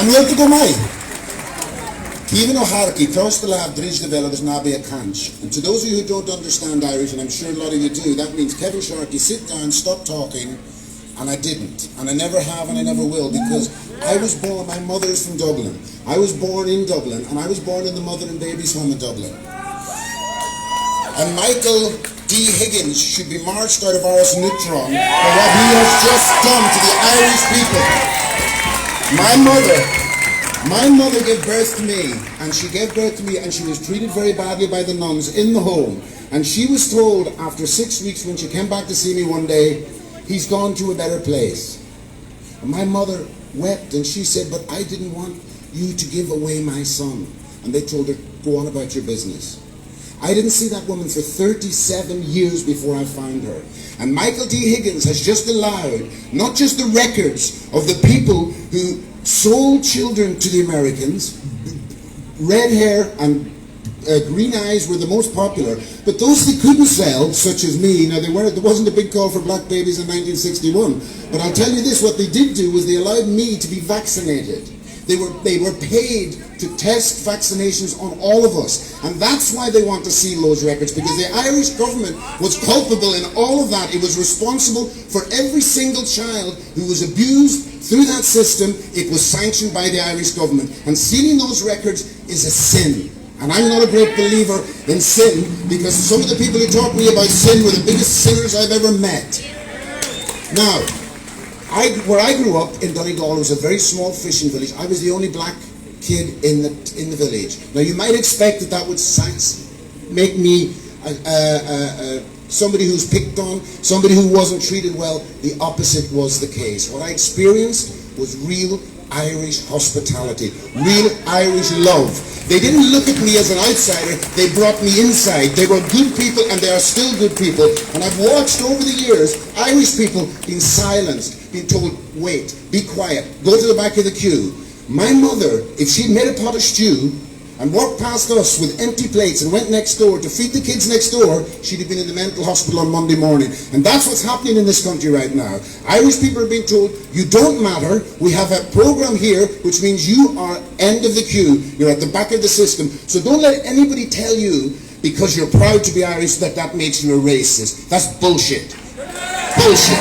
nuair go mai. Kevin Sharkey, cross the lab, dridge the vela, there's not be a canch. And to those of you who don't understand Irish, and I'm sure a lot of you do, that means Kevin Sharkey, sit down, stop talking, and I didn't. And I never have and I never will, because I was born, my mother is from Dublin. I was born in Dublin, and I was born in the mother and baby's home in Dublin. And Michael D. Higgins should be marched out of Ars Neutron for what he has just done to the Irish people. My mother gave birth to me, and she gave birth to me, and she was treated very badly by the nuns in the home. And she was told after 6 weeks when she came back to see me one day, he's gone to a better place. And my mother wept, and she said, but I didn't want you to give away my son. And they told her, go on about your business. I didn't see that woman for 37 years before I found her. And Michael D. Higgins has just allowed not just the records of the people who sold children to the Americans, red hair and green eyes were the most popular, but those they couldn't sell, such as me, now there wasn't a big call for black babies in 1961, but I'll tell you this, what they did do was they allowed me to be vaccinated. They were paid to test vaccinations on all of us, and that's why they want to seal those records, because the Irish government was culpable in all of that. It was responsible for every single child who was abused through that system. It was sanctioned by the Irish government, and sealing those records is a sin. And I'm not a great believer in sin, because some of the people who talk to me about sin were the biggest sinners I've ever met. Now, where I grew up in Donegal, it was a very small fishing village. I was the only black kid in the village. Now you might expect that would make me somebody who's picked on, somebody who wasn't treated well. The opposite was the case. What I experienced was real Irish hospitality, real Irish love. They didn't look at me as an outsider, they brought me inside. They were good people, and they are still good people. And I've watched over the years Irish people being silenced, being told, wait, be quiet, go to the back of the queue. My mother, if she'd made a pot of stew and walked past us with empty plates and went next door to feed the kids next door, she'd have been in the mental hospital on Monday morning. And that's what's happening in this country right now. Irish people are being told, you don't matter. We have a program here, which means you are end of the queue. You're at the back of the system. So don't let anybody tell you, because you're proud to be Irish, that makes you a racist. That's bullshit. Bullshit.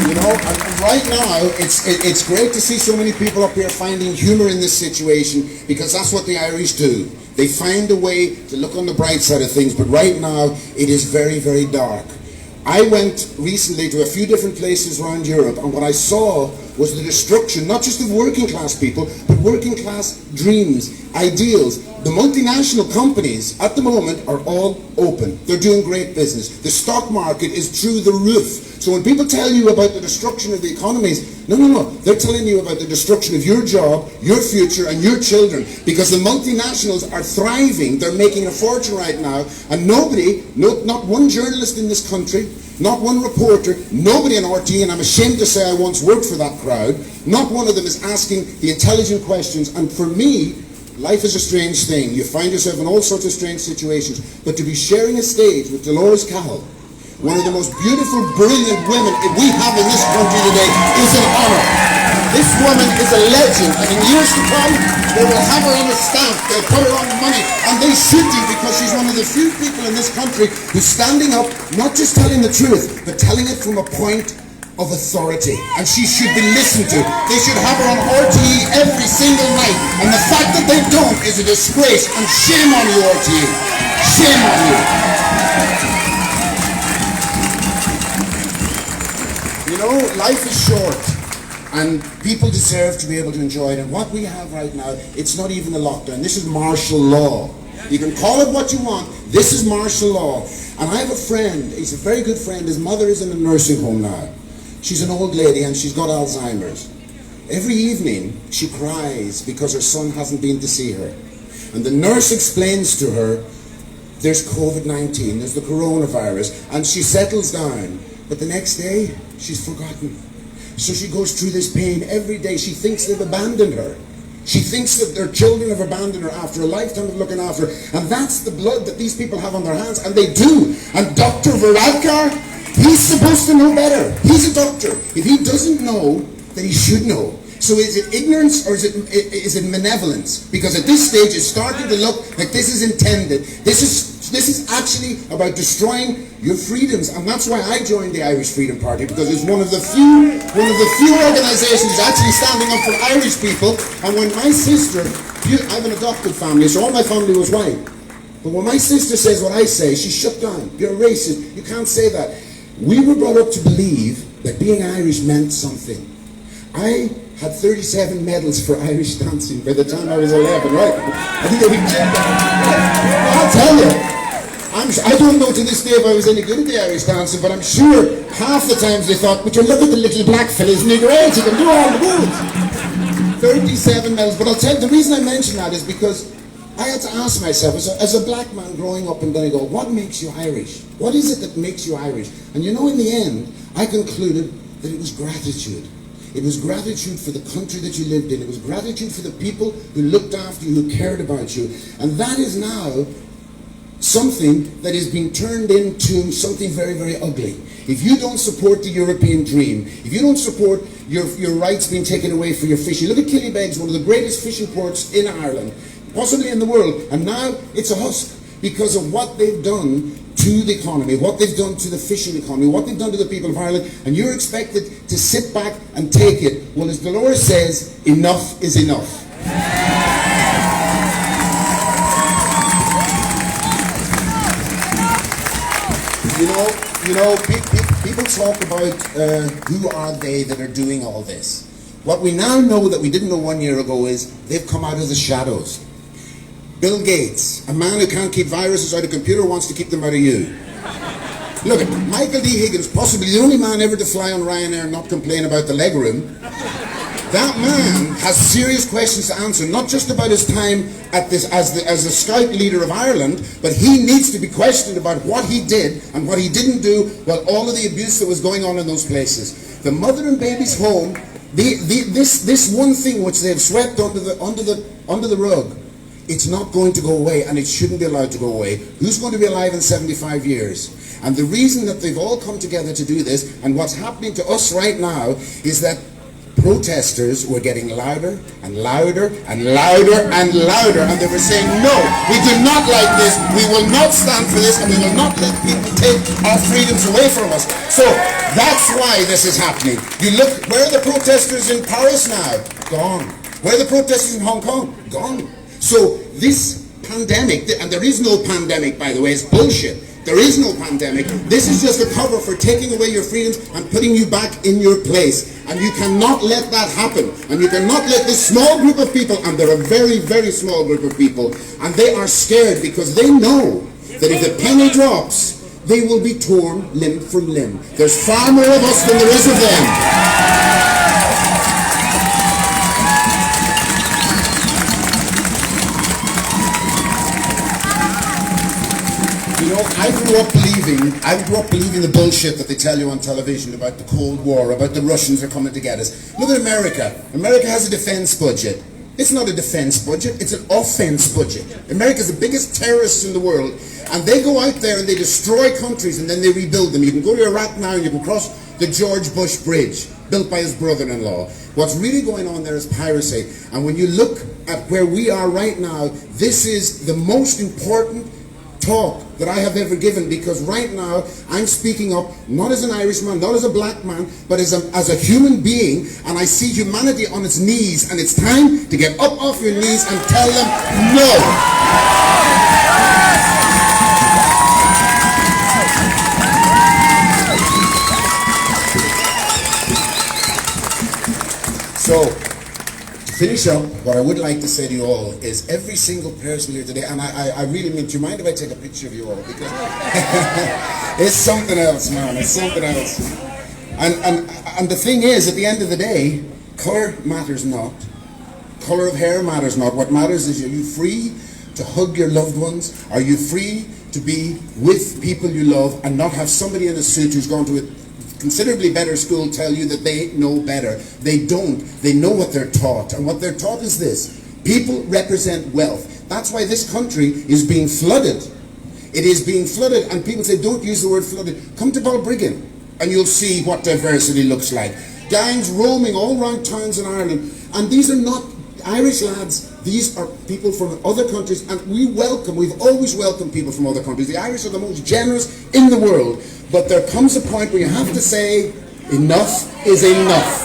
You know, and right now, it's great to see so many people up here finding humor in this situation, because that's what the Irish do. They find a way to look on the bright side of things, but right now, it is very, very dark. I went recently to a few different places around Europe, and what I saw was the destruction, not just of working class people, but working class dreams, ideals. The multinational companies at the moment are all open. They're doing great business. The stock market is through the roof. So when people tell you about the destruction of the economies, no. They're telling you about the destruction of your job, your future, and your children. Because the multinationals are thriving. They're making a fortune right now. And nobody, not one journalist in this country, not one reporter, nobody in RT, and I'm ashamed to say I once worked for that crowd, not one of them is asking the intelligent questions. And for me, life is a strange thing. You find yourself in all sorts of strange situations. But to be sharing a stage with Dolores Cahill, one of the most beautiful, brilliant women we have in this country today, is an honor. This woman is a legend, and in years to come, they will have her on a stamp, they'll put her on money, and they should do, because she's one of the few people in this country who's standing up, not just telling the truth, but telling it from a point of authority. And she should be listened to. They should have her on RTE every single night, and the fact that they don't is a disgrace, and shame on you, RTE. Shame on you. You know, life is short, and people deserve to be able to enjoy it. And what we have right now, it's not even a lockdown. This is martial law. You can call it what you want. This is martial law. And I have a friend, he's a very good friend. His mother is in a nursing home now. She's an old lady, and she's got Alzheimer's. Every evening, she cries because her son hasn't been to see her. And the nurse explains to her, there's COVID-19, there's the coronavirus, and she settles down. But the next day, she's forgotten. So she goes through this pain every day. She thinks they've abandoned her. She thinks that their children have abandoned her after a lifetime of looking after her. And that's the blood that these people have on their hands, and they do. And Dr. Varadkar, He's supposed to know better. He's a doctor. If he doesn't know, then he should know. So is it ignorance or is it malevolence? Because at this stage it's starting to look like this is intended. This is actually about destroying your freedoms, and that's why I joined the Irish Freedom Party, because it's one of the few organisations actually standing up for Irish people. And when my sister, I have an adopted family, so all my family was white. But when my sister says what I say, she's shut down. You're a racist. You can't say that. We were brought up to believe that being Irish meant something. I had 37 medals for Irish dancing by the time I was 11, right? I think I'll tell you. I don't know to this day if I was any good at the Irish dancing, but I'm sure half the times they thought, would you look at the little black fella, isn't he great? He can do all the moves. 37 medals. But I'll tell you, the reason I mention that is because I had to ask myself, as a black man growing up in Donegal, what makes you Irish? What is it that makes you Irish? And you know, in the end, I concluded that it was gratitude. It was gratitude for the country that you lived in. It was gratitude for the people who looked after you, who cared about you. And that is now something that is being turned into something very, very ugly. If you don't support the European dream, if you don't support your rights being taken away for your fishing, look at Killybegs, one of the greatest fishing ports in Ireland, possibly in the world, and now it's a husk because of what they've done to the economy, what they've done to the fishing economy, what they've done to the people of Ireland, and you're expected to sit back and take it. Well, as Dolores says, enough is enough. You know, people talk about who are they that are doing all this. What we now know that we didn't know 1 year ago is they've come out of the shadows. Bill Gates, a man who can't keep viruses out of a computer, wants to keep them out of you. Look at Michael D. Higgins, possibly the only man ever to fly on Ryanair and not complain about the legroom. That man has serious questions to answer, not just about his time at this as the scout leader of Ireland, but he needs to be questioned about what he did and what he didn't do while all of the abuse that was going on in those places. The mother and baby's home, this one thing which they have swept under the rug, it's not going to go away, and it shouldn't be allowed to go away. Who's going to be alive in 75 years? And the reason that they've all come together to do this, and what's happening to us right now, is that protesters were getting louder and louder and louder and louder, and they were saying, no, we do not like this, we will not stand for this, and we will not let people take our freedoms away from us. So that's why this is happening. You look, where are the protesters in Paris now? Gone. Where are the protesters in Hong Kong? Gone. So this pandemic, and there is no pandemic, by the way, it's bullshit. There is no pandemic. This is just a cover for taking away your freedoms and putting you back in your place. And you cannot let that happen. And you cannot let this small group of people, and they're a very, very small group of people, and they are scared because they know that if the penny drops, they will be torn limb from limb. There's far more of us than there is of them. You know, I grew up believing the bullshit that they tell you on television about the Cold War, about the Russians are coming to get us. Look at America. America has a defense budget. It's not a defense budget, it's an offense budget. America's the biggest terrorists in the world, and they go out there and they destroy countries and then they rebuild them. You can go to Iraq now and you can cross the George Bush Bridge, built by his brother-in-law. What's really going on there is piracy. And when you look at where we are right now, this is the most important talk that I have ever given, because right now I'm speaking up not as an Irishman, not as a black man, but as a human being, and I see humanity on its knees, and it's time to get up off your knees and tell them no. So, finish up, what I would like to say to you all is every single person here today, and I really mean, do you mind if I take a picture of you all? Because it's something else, man, it's something else. And the thing is, at the end of the day, colour matters not. Colour of hair matters not. What matters is, are you free to hug your loved ones? Are you free to be with people you love and not have somebody in a suit who's gone to a considerably better school tell you that they know better? They don't. They know what they're taught, and what they're taught is this: people represent wealth. That's why this country is being flooded. It is being flooded, and people say, don't use the word flooded. Come to Balbriggan. and you'll see what diversity looks like. Gangs roaming all around towns in Ireland, and these are not Irish lads, these are people from other countries, and we've always welcomed people from other countries. The Irish are the most generous in the world, but there comes a point where you have to say, enough is enough.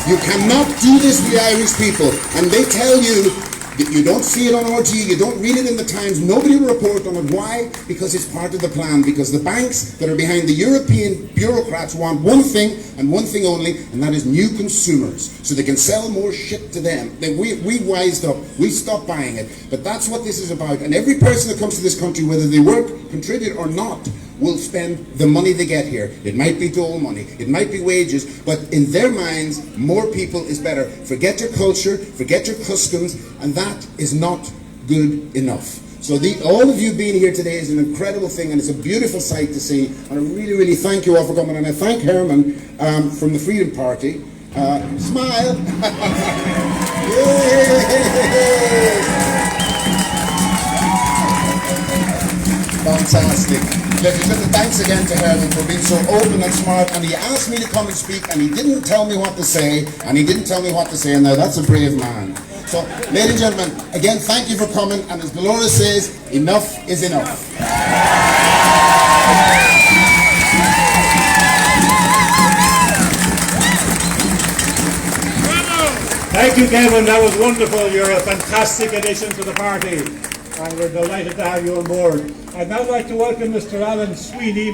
You cannot do this with the Irish people, and they tell you that you don't see it on RT, you don't read it in the Times, nobody will report on it. Why? Because it's part of the plan, because the banks that are behind the European bureaucrats want one thing and one thing only, and that is new consumers, so they can sell more shit to them. We wised up, we stopped buying it, but that's what this is about. And every person that comes to this country, whether they work, contribute or not, will spend the money they get here. It might be dole money, it might be wages, but in their minds, more people is better. Forget your culture, forget your customs, and that is not good enough. So all of you being here today is an incredible thing, and it's a beautiful sight to see, and I really, really thank you all for coming, and I thank Herman from the Freedom Party. Smile! Fantastic. Thanks again to Herman for being so open and smart, and he asked me to come and speak, and he didn't tell me what to say, and now that's a brave man. So, ladies and gentlemen, again, thank you for coming, and as Dolores says, enough is enough. Thank you, Kevin. That was wonderful. You're a fantastic addition to the party, and we're delighted to have you on board. I'd now like to welcome Mr. Alan Sweeney.